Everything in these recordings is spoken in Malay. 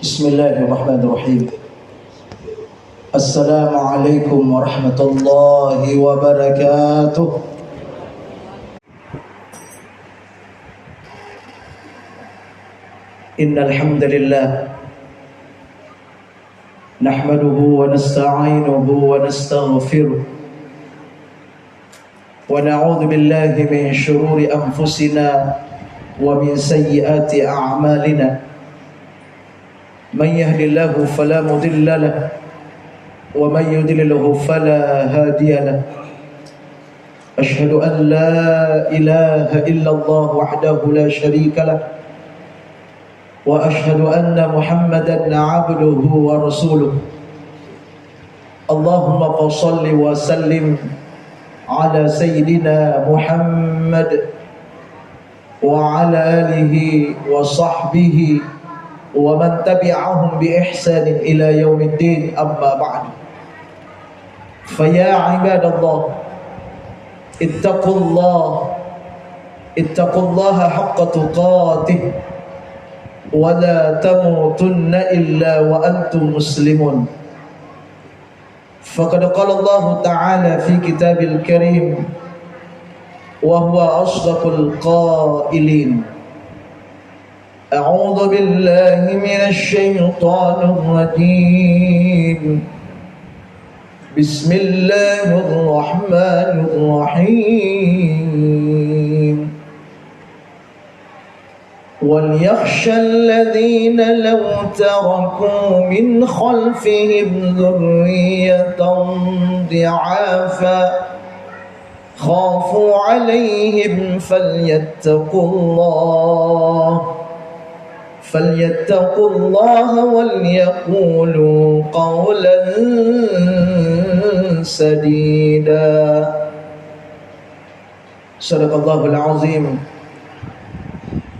Bismillahirrahmanirrahim. Assalamualaikum warahmatullahi wabarakatuh. Innal hamdalillah nahmaduhu wa nasta'inuhu wa nastaghfiruh wa na'udzu billahi min shururi anfusina wa min sayyiati a'malina. من يهد الله فلا مضل له ومن يضلل فلا هادي له أشهد أن لا إله إلا الله وحده لا شريك له وأشهد أن محمدا عبده ورسوله اللهم فصل وسلم على سيدنا محمد وعلى آله وصحبه ومن تبعهم بإحسان إلى يوم الدين أما بعد فيا عباد الله اتقوا الله حق تقاته ولا تموتن إلا وأنتم مسلمون فقد قال الله تعالى في كتاب الكريم وهو أصدق القائلين أعوذ بالله من الشيطان الرجيم بسم الله الرحمن الرحيم وليخشى الذين لو تركوا من خلفهم ذرية ضعافا خافوا عليهم فليتقوا الله وليقولوا قولا سديدا صدق الله العظيم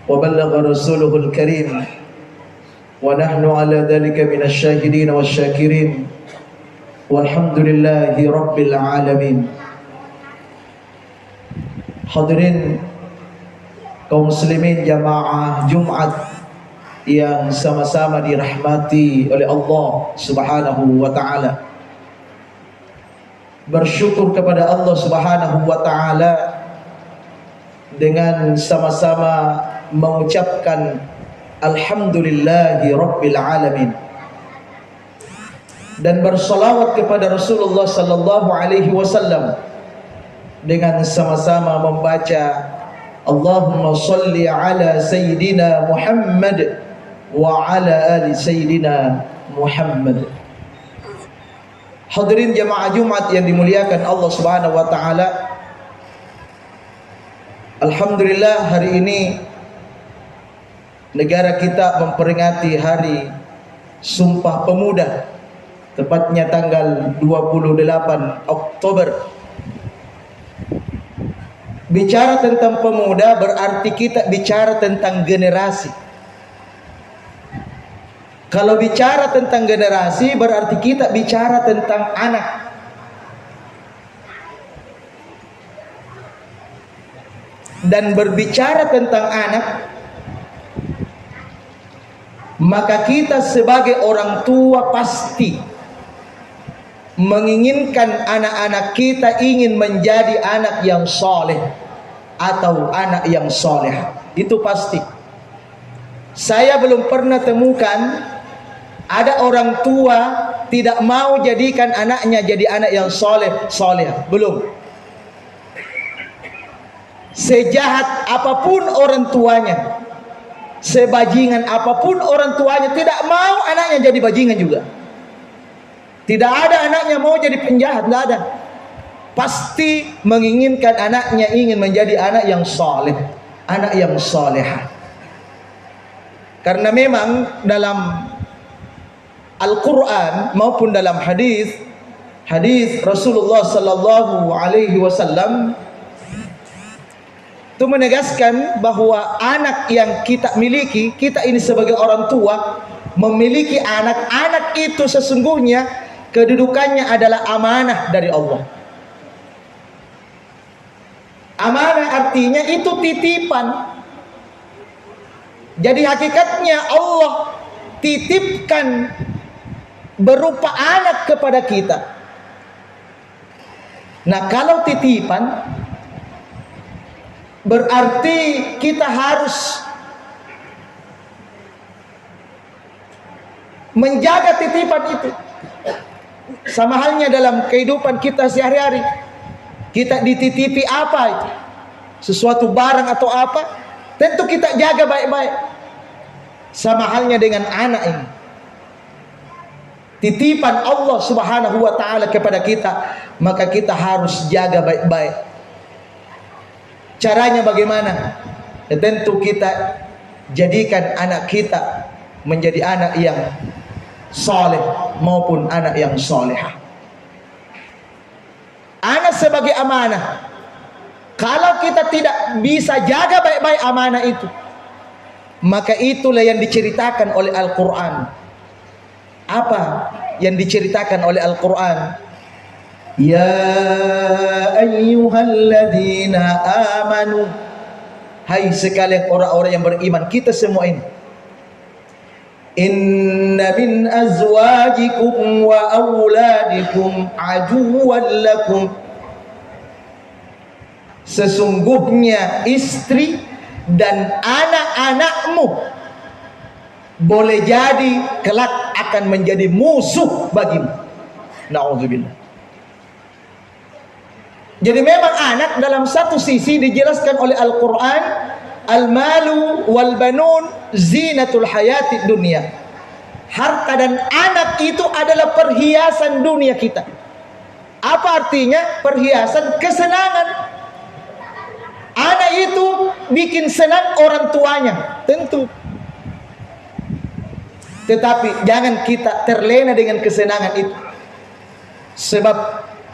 وبلغ رسوله الكريم ونحن على ذلك من الشاهدين والشاكرين والحمد لله رب العالمين. Hadirin kaum muslimin jamaah Jumat yang sama-sama dirahmati oleh Allah Subhanahu wa ta'ala. Bersyukur kepada Allah Subhanahu wa ta'ala dengan sama-sama mengucapkan alhamdulillahi rabbil alamin, dan bersalawat kepada Rasulullah sallallahu alaihi wasallam dengan sama-sama membaca Allahumma salli ala sayyidina Muhammad wa ala ali sayyidina Muhammad. Hadirin jamaah Jumat yang dimuliakan Allah Subhanahu wa taala. Alhamdulillah, hari ini negara kita memperingati hari Sumpah Pemuda, tepatnya tanggal 28 Oktober. Bicara tentang pemuda berarti kita bicara tentang generasi. Kalau bicara tentang generasi berarti kita bicara tentang anak. Dan berbicara tentang anak, maka kita sebagai orang tua pasti menginginkan anak-anak kita ingin menjadi anak yang soleh atau anak yang soleh. Itu pasti. Saya belum pernah temukan ada orang tua tidak mau jadikan anaknya jadi anak yang soleh. Belum. Sejahat apapun orang tuanya, sebajingan apapun orang tuanya, tidak mau anaknya jadi bajingan juga. Tidak ada anaknya mau jadi penjahat, tidak ada. Pasti menginginkan anaknya ingin menjadi anak yang soleh, anak yang solehah. Karena memang dalam Al-Quran maupun dalam hadis Rasulullah sallallahu alaihi wasallam itu menegaskan bahwa anak yang kita miliki, kita ini sebagai orang tua memiliki anak itu sesungguhnya kedudukannya adalah amanah dari Allah. Amanah artinya itu titipan. Jadi hakikatnya Allah titipkan berupa anak kepada kita. Nah, kalau titipan berarti kita harus menjaga titipan itu. Sama halnya dalam kehidupan kita sehari-hari. Kita dititipi apa itu? Sesuatu barang atau apa? Tentu kita jaga baik-baik. Sama halnya dengan anak ini. Titipan Allah Subhanahu wa taala kepada kita, maka kita harus jaga baik-baik. Caranya bagaimana? Ya, tentu kita jadikan anak kita menjadi anak yang saleh maupun anak yang salehah. Anak sebagai amanah. Kalau kita tidak bisa jaga baik-baik amanah itu, maka itulah yang diceritakan oleh Al-Quran. Apa yang diceritakan oleh Al-Quran? Ya ayyuhalladzina amanu, hai sekalian orang-orang yang beriman, kita semua ini. Inna min azwajikum wa auladikum aduwwan lakum, sesungguhnya istri dan anak-anakmu boleh jadi kelak akan menjadi musuh bagimu. Na'udzubillah. Jadi memang anak dalam satu sisi dijelaskan oleh Al-Quran, al-malu wal banun zinatul hayati dunia. Harta dan anak itu adalah perhiasan dunia kita. Apa artinya? Perhiasan kesenangan. Anak itu bikin senang orang tuanya, tentu. Tetapi jangan kita terlena dengan kesenangan itu. Sebab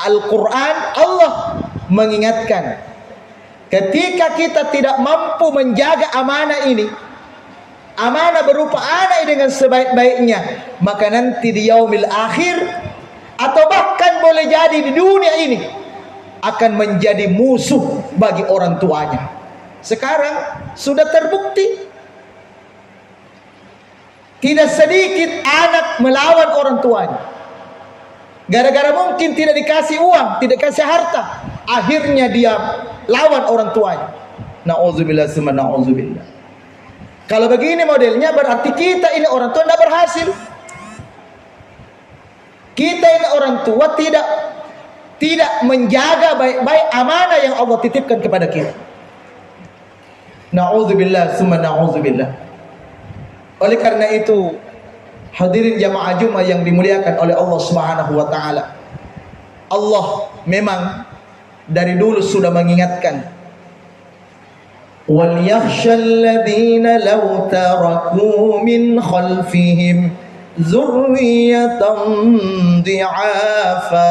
Al-Quran, Allah mengingatkan, ketika kita tidak mampu menjaga amanah ini, amanah berupa anak dengan sebaik-baiknya, maka nanti di yaumil akhir, atau bahkan boleh jadi di dunia ini, akan menjadi musuh bagi orang tuanya. Sekarang sudah terbukti, tidak sedikit anak melawan orang tuanya. Gara-gara mungkin tidak dikasih uang, tidak kasih harta, akhirnya dia lawan orang tuanya. Na'udzubillah summa na'udzubillah. Kalau begini modelnya, berarti kita ini orang tua tidak berhasil. Kita ini orang tua tidak menjaga baik-baik amanah yang Allah titipkan kepada kita. Na'udzubillah summa na'udzubillah. Oleh karena itu, hadirin jamaah Jumat yang dimuliakan oleh Allah Subhanahu wa taala, Allah memang dari dulu sudah mengingatkan, wal yakhshal ladzina law taraku min khalfihim dzurriyyatan dhi'afa,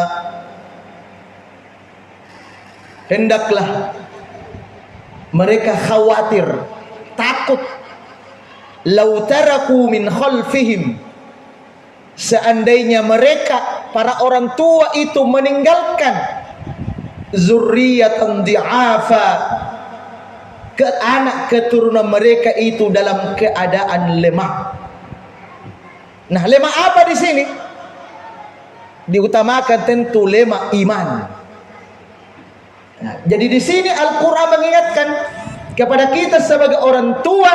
hendaklah mereka khawatir, takut, law taraku min khalfihim, seandainya mereka para orang tua itu meninggalkan zurriyatan di'afa, ke anak keturunan mereka itu dalam keadaan lemah. Nah, lemah apa di sini? Diutamakan tentu lemah iman. Nah, jadi di sini Al-Quran mengingatkan kepada kita sebagai orang tua,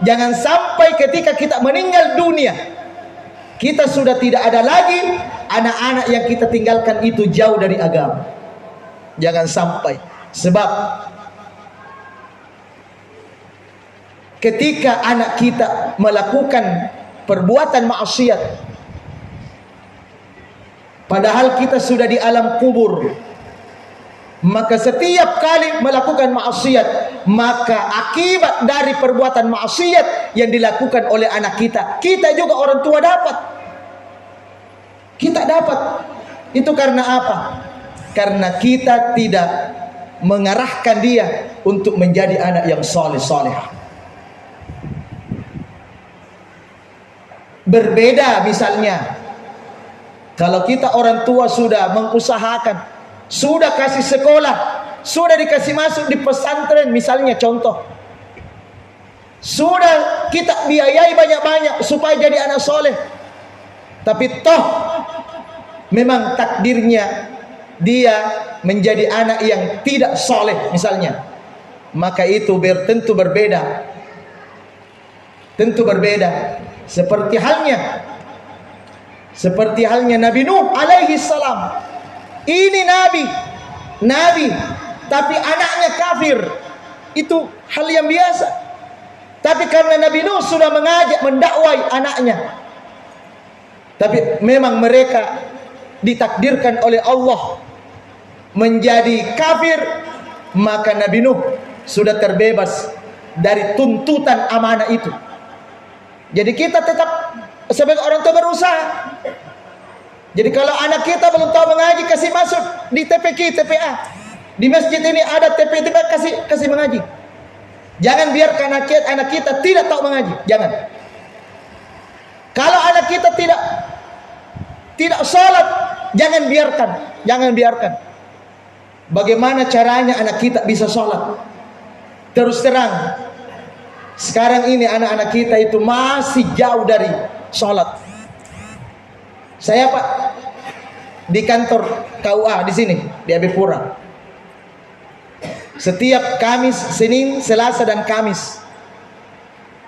jangan sampai ketika kita meninggal dunia, kita sudah tidak ada lagi anak-anak yang kita tinggalkan itu jauh dari agama. Jangan sampai. Sebab ketika anak kita melakukan perbuatan maksiat, padahal kita sudah di alam kubur, maka setiap kali melakukan maksiat, maka akibat dari perbuatan maksiat yang dilakukan oleh anak kita, kita juga orang tua dapat. Kita dapat. Itu karena apa? Karena kita tidak mengarahkan dia untuk menjadi anak yang saleh-salehah. Berbeda misalnya, kalau kita orang tua sudah mengusahakan, sudah kasih sekolah, sudah dikasih masuk di pesantren misalnya, contoh, sudah kita biayai banyak-banyak supaya jadi anak soleh, tapi toh memang takdirnya dia menjadi anak yang tidak soleh misalnya, maka itu tentu berbeda. Tentu berbeda. Seperti halnya Nabi Nuh alaihi salam. Ini nabi, tapi anaknya kafir. Itu hal yang biasa. Tapi karena Nabi Nuh sudah mengajak, mendakwai anaknya, tapi memang mereka ditakdirkan oleh Allah menjadi kafir, maka Nabi Nuh sudah terbebas dari tuntutan amanah itu. Jadi kita tetap sebagai orang tua berusaha. Jadi kalau anak kita belum tahu mengaji, kasih masuk di TPQ, TPA. Di masjid ini ada TPA, kasih mengaji. Jangan biarkan anak kita tidak tahu mengaji, jangan. Kalau anak kita tidak sholat, jangan biarkan. Bagaimana caranya anak kita bisa sholat? Terus terang, sekarang ini anak-anak kita itu masih jauh dari sholat. Saya Pak di kantor KUA di sini di Abipura, setiap Kamis, Senin, Selasa dan Kamis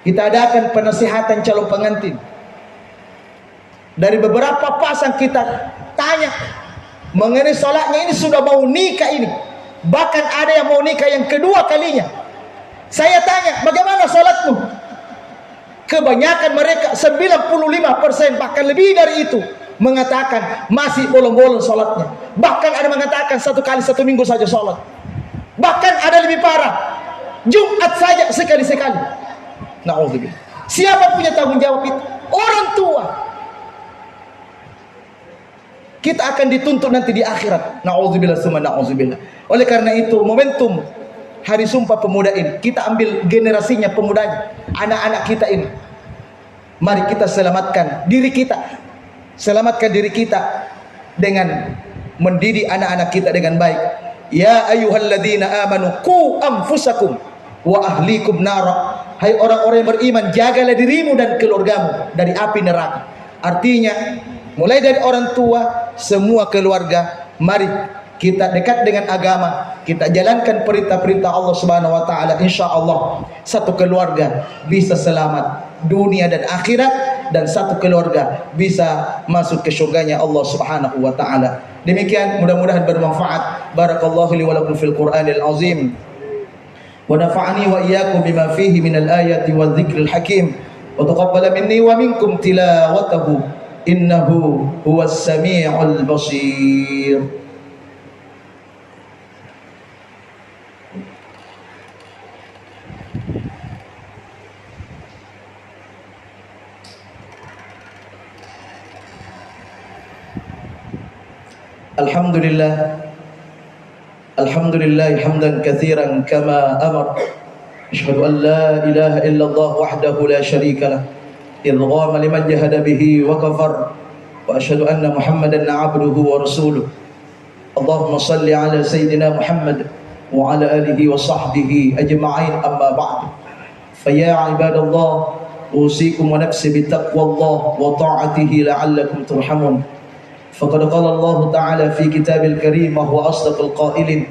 kita adakan penasihatan calon pengantin. Dari beberapa pasang kita tanya mengenai sholatnya, ini sudah mau nikah ini, bahkan ada yang mau nikah yang kedua kalinya. Saya tanya, bagaimana sholatmu? Kebanyakan mereka 95% bahkan lebih dari itu mengatakan masih bolong-bolong sholatnya. Bahkan ada mengatakan 1 kali 1 minggu saja sholat. Bahkan ada lebih parah, Jumat saja sekali-sekali. Na'udzubillah. Siapa punya tanggung jawab itu? Orang tua. Kita akan dituntut nanti di akhirat. Na'udzubillah summa na'udzubillah. Oleh karena itu, momentum Hari Sumpah Pemuda ini, kita ambil generasinya, pemudanya, anak-anak kita ini. Mari kita selamatkan diri kita. Selamatkan diri kita dengan mendidik anak-anak kita dengan baik. Ya ayyuhalladzina amanu qu anfusakum wa ahlikum nara. Hai orang-orang yang beriman, jagalah dirimu dan keluargamu dari api neraka. Artinya, mulai dari orang tua, semua keluarga, mari kita dekat dengan agama, kita jalankan perintah-perintah Allah Subhanahu wa taala. Insyaallah satu keluarga bisa selamat dunia dan akhirat, dan satu keluarga bisa masuk ke surganya Allah Subhanahu wa taala. Demikian, mudah-mudahan bermanfaat. Barakallahu li wa lakum fil Qur'anil azim. Wa nafa'ani wa iyyakum bima fihi minal ayati wadh-dhikril hakim. Wa taqabbala minni wa minkum tilawatahu. Innahu huwas sami'ul basir. Alhamdulillah hamdan katsiran kama amar. Asyhadu an la ilaha illallah wahdahu la syarika lah, idghama liman jahada bihi wa kafar, wa asyhadu anna Muhammadan 'abduhu wa rasuluh. Allahumma shalli ala sayyidina Muhammad wa ala alihi wa sahbihi ajma'in, amma ba'du. Fa ya ibadallah, usikum wa nafsi bittaqwallah wa ta'atihi la'allakum turhamun. فقد قال الله تعالى في كتاب الكريم وهو أصدق القائلين: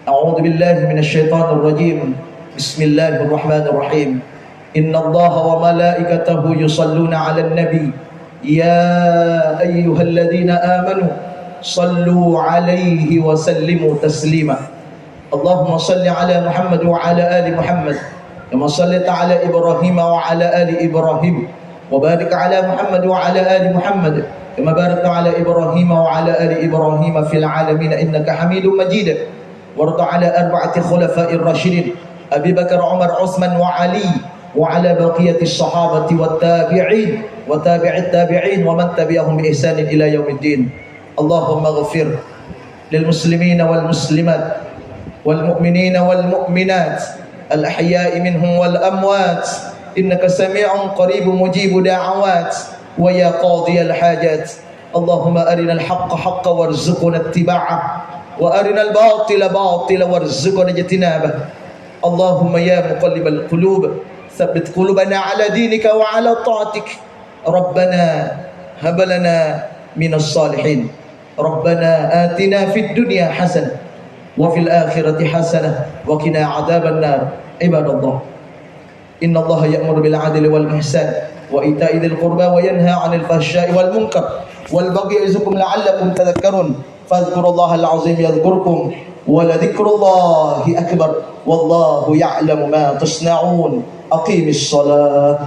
أعوذ بالله من الشيطان الرجيم، بسم الله الرحمن الرحيم، إن الله وملائكته يصلون على النبي يا أيها الذين آمنوا صلوا عليه وسلموا تسليما. اللهم صل على محمد وعلى آل محمد كما صليت على إبراهيم وعلى آل إبراهيم، وبارك على محمد وعلى آل محمد كما باركت على إبراهيم وعلى آل إبراهيم في العالمين إنك حميد مجيد. وارض على 4 خلفاء الراشدين أبي بكر عمر عثمان وعلي وعلى بقية الصحابة والتابعين وتابع التابعين ومن تبعهم بإحسان إلى يوم الدين. اللهم اغفر للمسلمين والمسلمات والمؤمنين والمؤمنات الأحياء منهم والأموات إنك سميع قريب مجيب دعوات ويا قاضي الحاجات. اللهم أرنا الحق حقا وارزقنا اتباعه وأرنا الباطل باطلا وارزقنا اجتنابه. اللهم يا مقلب القلوب ثبت قلوبنا على دينك وعلى طاعتك. ربنا هب لنا من الصالحين. ربنا آتنا في الدنيا حسنة وفي الآخرة حسنة وقنا عذاب النار. عباد الله، إن الله يأمر بالعدل والإحسان وإيتاء ذي القربى وينهى عن الفحشاء والمنكر والبغي يعظكم لعلكم تذكرون. فاذكروا الله العظيم يذكركم ولذكر الله أكبر والله يعلم ما تصنعون. أقيم الصلاة.